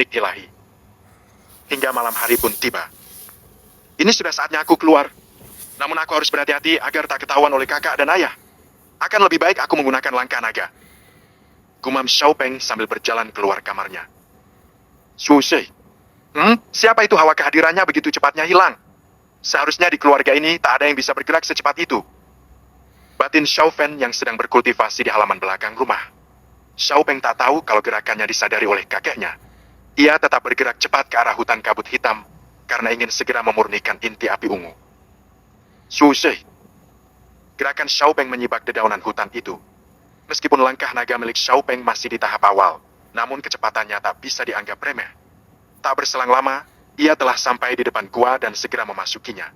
teknik ilahi. Hingga malam hari pun tiba. Ini sudah saatnya aku keluar. Namun aku harus berhati-hati agar tak ketahuan oleh kakak dan ayah. Akan lebih baik aku menggunakan langkah naga. Gumam Xiaopeng sambil berjalan keluar kamarnya. Su Shi. Siapa itu hawa kehadirannya begitu cepatnya hilang? Seharusnya di keluarga ini tak ada yang bisa bergerak secepat itu. Batin Xiaofen yang sedang berkultivasi di halaman belakang rumah. Xiaopeng tak tahu kalau gerakannya disadari oleh kakeknya. Ia tetap bergerak cepat ke arah hutan kabut hitam karena ingin segera memurnikan inti api ungu. Su Shi. Gerakan Xiaopeng menyibak dedaunan hutan itu. Meskipun langkah naga milik Xiaopeng masih di tahap awal, namun kecepatannya tak bisa dianggap remeh. Tak berselang lama, ia telah sampai di depan gua dan segera memasukinya.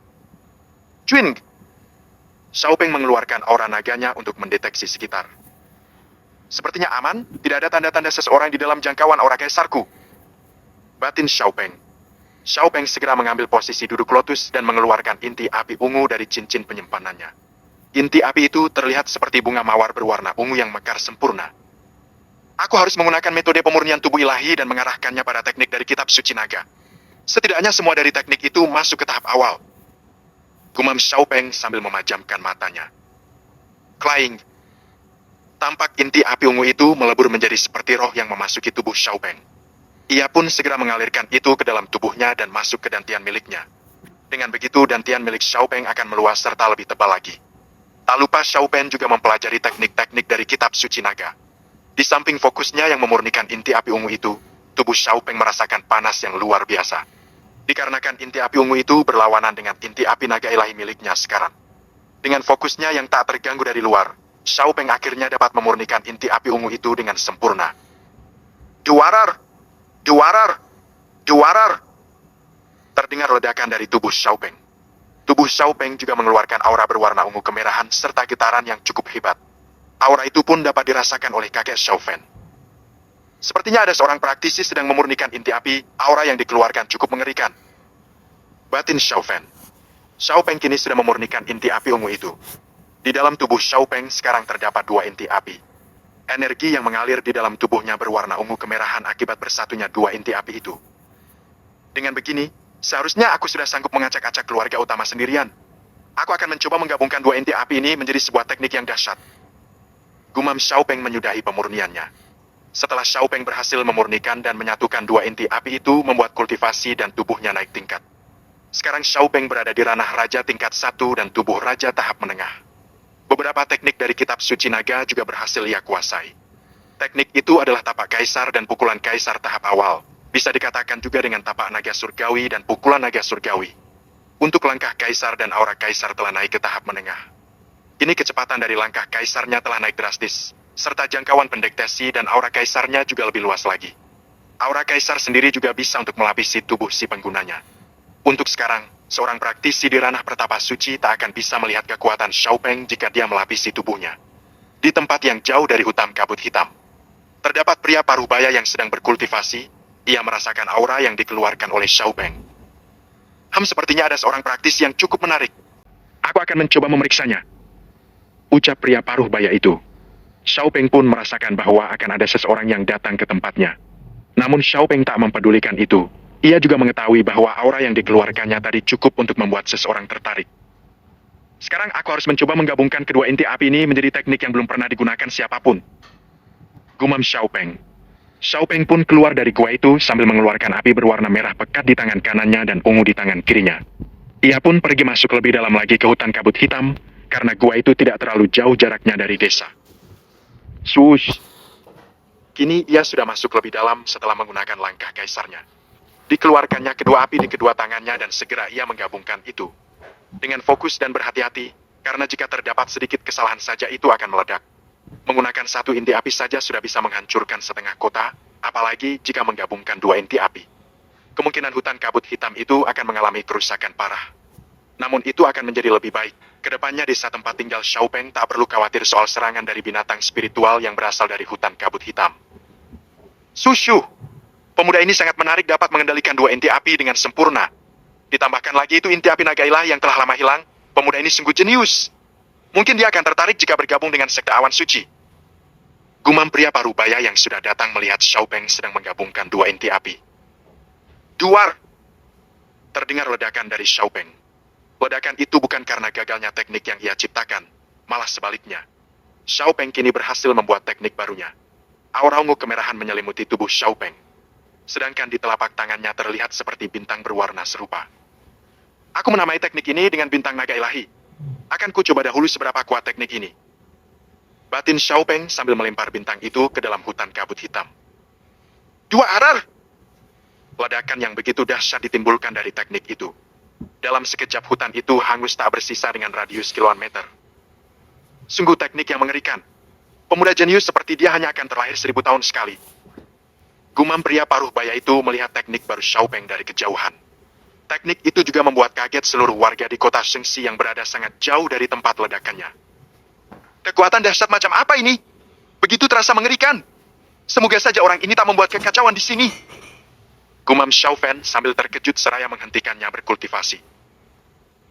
Juing! Xiaopeng mengeluarkan aura naganya untuk mendeteksi sekitar. Sepertinya aman, tidak ada tanda-tanda seseorang di dalam jangkauan aura kaisarku. Batin Xiaopeng. Xiaopeng segera mengambil posisi duduk lotus dan mengeluarkan inti api ungu dari cincin penyimpanannya. Inti api itu terlihat seperti bunga mawar berwarna ungu yang mekar sempurna. Aku harus menggunakan metode pemurnian tubuh ilahi dan mengarahkannya pada teknik dari kitab suci naga. Setidaknya semua dari teknik itu masuk ke tahap awal. Gumam Xiaopeng sambil memajamkan matanya. Klaing. Tampak inti api ungu itu melebur menjadi seperti roh yang memasuki tubuh Xiaopeng. Ia pun segera mengalirkan itu ke dalam tubuhnya dan masuk ke dantian miliknya. Dengan begitu dantian milik Xiaopeng akan meluas serta lebih tebal lagi. Tak lupa Xiaopeng juga mempelajari teknik-teknik dari kitab suci naga. Di samping fokusnya yang memurnikan inti api ungu itu, tubuh Xiaopeng merasakan panas yang luar biasa. Dikarenakan inti api ungu itu berlawanan dengan inti api naga ilahi miliknya sekarang. Dengan fokusnya yang tak terganggu dari luar, Xiaopeng akhirnya dapat memurnikan inti api ungu itu dengan sempurna. Duarar! Duarar! Duarar! Terdengar ledakan dari tubuh Xiaopeng. Tubuh Xiaopeng juga mengeluarkan aura berwarna ungu kemerahan serta getaran yang cukup hebat. Aura itu pun dapat dirasakan oleh kakek Xiaofen. Sepertinya ada seorang praktisi sedang memurnikan inti api, aura yang dikeluarkan cukup mengerikan. Batin Xiaofen. Xiaopeng kini sudah memurnikan inti api ungu itu. Di dalam tubuh Xiaopeng sekarang terdapat 2 inti api. Energi yang mengalir di dalam tubuhnya berwarna ungu kemerahan akibat bersatunya 2 inti api itu. Dengan begini, seharusnya aku sudah sanggup mengacak-acak keluarga utama sendirian. Aku akan mencoba menggabungkan 2 inti api ini menjadi sebuah teknik yang dahsyat. Gumam Xiaopeng menyudahi pemurniannya. Setelah Xiaopeng berhasil memurnikan dan menyatukan 2 inti api itu membuat kultivasi dan tubuhnya naik tingkat. Sekarang Xiaopeng berada di ranah raja tingkat 1 dan tubuh raja tahap menengah. Beberapa teknik dari kitab suci naga juga berhasil ia kuasai. Teknik itu adalah tapak kaisar dan pukulan kaisar tahap awal. Bisa dikatakan juga dengan tapak naga surgawi dan pukulan naga surgawi. Untuk langkah kaisar dan aura kaisar telah naik ke tahap menengah. Kini kecepatan dari langkah kaisarnya telah naik drastis, serta jangkauan pendeteksi dan aura kaisarnya juga lebih luas lagi. Aura kaisar sendiri juga bisa untuk melapisi tubuh si penggunanya. Untuk sekarang, seorang praktisi di ranah pertapa suci tak akan bisa melihat kekuatan Xiaopeng jika dia melapisi tubuhnya. Di tempat yang jauh dari hutan kabut hitam, terdapat pria parubaya yang sedang berkultivasi. Ia merasakan aura yang dikeluarkan oleh Xiaopeng. Sepertinya ada seorang praktisi yang cukup menarik. Aku akan mencoba memeriksanya. Ucap pria paruh baya itu. Xiaopeng pun merasakan bahwa akan ada seseorang yang datang ke tempatnya. Namun Xiaopeng tak mempedulikan itu. Ia juga mengetahui bahwa aura yang dikeluarkannya tadi cukup untuk membuat seseorang tertarik. Sekarang aku harus mencoba menggabungkan kedua inti api ini menjadi teknik yang belum pernah digunakan siapapun. Gumam Xiaopeng. Xiaopeng pun keluar dari gua itu sambil mengeluarkan api berwarna merah pekat di tangan kanannya dan ungu di tangan kirinya. Ia pun pergi masuk lebih dalam lagi ke hutan kabut hitam, karena gua itu tidak terlalu jauh jaraknya dari desa. Swoosh! Kini ia sudah masuk lebih dalam setelah menggunakan langkah kaisarnya. Dikeluarkannya kedua api di kedua tangannya dan segera ia menggabungkan itu. Dengan fokus dan berhati-hati, karena jika terdapat sedikit kesalahan saja itu akan meledak. Menggunakan 1 inti api saja sudah bisa menghancurkan setengah kota, apalagi jika menggabungkan 2 inti api. Kemungkinan hutan kabut hitam itu akan mengalami kerusakan parah. Namun itu akan menjadi lebih baik. Kedepannya desa tempat tinggal Xiaopeng tak perlu khawatir soal serangan dari binatang spiritual yang berasal dari hutan kabut hitam. Sushu! Pemuda ini sangat menarik dapat mengendalikan 2 inti api dengan sempurna. Ditambahkan lagi itu inti api naga ilahi yang telah lama hilang, pemuda ini sungguh jenius. Mungkin dia akan tertarik jika bergabung dengan sekte awan suci. Gumam pria parubaya yang sudah datang melihat Xiaopeng sedang menggabungkan 2 inti api. Duar! Terdengar ledakan dari Xiaopeng. Ledakan itu bukan karena gagalnya teknik yang ia ciptakan, malah sebaliknya. Xiaopeng kini berhasil membuat teknik barunya. Aura ungu kemerahan menyelimuti tubuh Xiaopeng. Sedangkan di telapak tangannya terlihat seperti bintang berwarna serupa. Aku menamai teknik ini dengan bintang naga ilahi. Akan ku coba dahulu seberapa kuat teknik ini. Batin Xiaopeng sambil melempar bintang itu ke dalam hutan kabut hitam. Dua arar! Ledakan yang begitu dahsyat ditimbulkan dari teknik itu. Dalam sekejap hutan itu hangus tak bersisa dengan radius kiloan meter. Sungguh teknik yang mengerikan. Pemuda jenius seperti dia hanya akan terlahir 1000 tahun sekali. Gumam pria paruh baya itu melihat teknik baru Xiaopeng dari kejauhan. Teknik itu juga membuat kaget seluruh warga di kota Shengxi yang berada sangat jauh dari tempat ledakannya. Kekuatan dahsyat macam apa ini? Begitu terasa mengerikan. Semoga saja orang ini tak membuat kekacauan di sini. Gumam Xiaofen sambil terkejut seraya menghentikannya berkultivasi.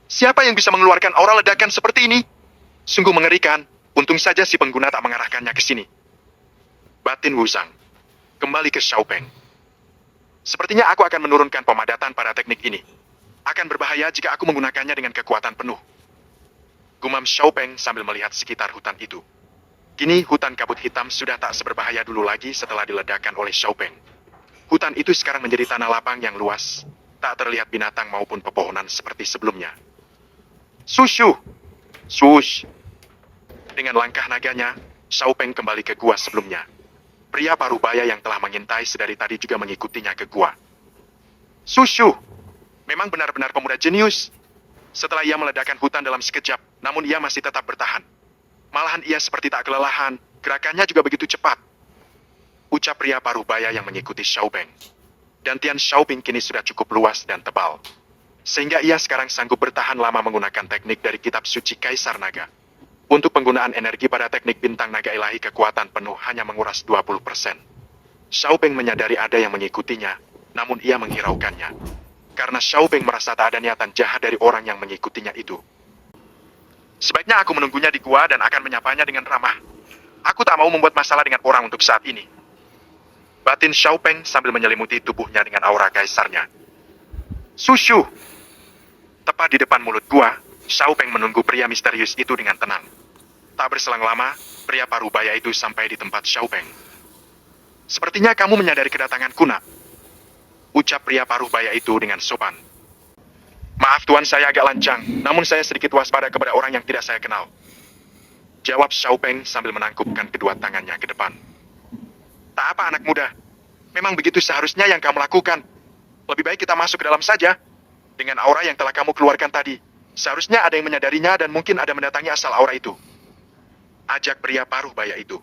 Siapa yang bisa mengeluarkan aura ledakan seperti ini? Sungguh mengerikan. Untung saja si pengguna tak mengarahkannya ke sini. Batin Wuzang. Kembali ke Xiaopeng. Sepertinya aku akan menurunkan pemadatan pada teknik ini. Akan berbahaya jika aku menggunakannya dengan kekuatan penuh. Gumam Xiaopeng sambil melihat sekitar hutan itu. Kini hutan kabut hitam sudah tak seberbahaya dulu lagi setelah diledakkan oleh Xiaopeng. Hutan itu sekarang menjadi tanah lapang yang luas. Tak terlihat binatang maupun pepohonan seperti sebelumnya. Sushu! Shush! Dengan langkah naganya, Xiaopeng kembali ke gua sebelumnya. Pria parubaya yang telah mengintai sedari tadi juga mengikutinya ke gua. Sushu! Memang benar-benar pemuda jenius. Setelah ia meledakkan hutan dalam sekejap, namun ia masih tetap bertahan. Malahan ia seperti tak kelelahan, gerakannya juga begitu cepat. Ucap pria parubaya yang mengikuti Xiaopeng. Dantian Xiaopeng kini sudah cukup luas dan tebal. Sehingga ia sekarang sanggup bertahan lama menggunakan teknik dari kitab suci Kaisar Naga. Untuk penggunaan energi pada teknik bintang naga ilahi kekuatan penuh hanya menguras 20%. Xiaopeng menyadari ada yang mengikutinya, namun ia menghiraukannya. Karena Xiaopeng merasa tak ada niatan jahat dari orang yang mengikutinya itu. Sebaiknya aku menunggunya di gua dan akan menyapanya dengan ramah. Aku tak mau membuat masalah dengan orang untuk saat ini. Batin Xiaopeng sambil menyelimuti tubuhnya dengan aura kaisarnya. Sushu! Tepat di depan mulut gua, Xiaopeng menunggu pria misterius itu dengan tenang. Tak berselang lama, pria parubaya itu sampai di tempat Xiaopeng. Sepertinya kamu menyadari kedatanganku, nak. Ucap pria parubaya itu dengan sopan. Maaf tuan, saya agak lancang, namun saya sedikit waspada kepada orang yang tidak saya kenal. Jawab Xiaopeng sambil menangkupkan kedua tangannya ke depan. Tak apa anak muda, memang begitu seharusnya yang kamu lakukan. Lebih baik kita masuk ke dalam saja. Dengan aura yang telah kamu keluarkan tadi, seharusnya ada yang menyadarinya dan mungkin ada mendatangi asal aura itu. Ajak pria paruh baya itu.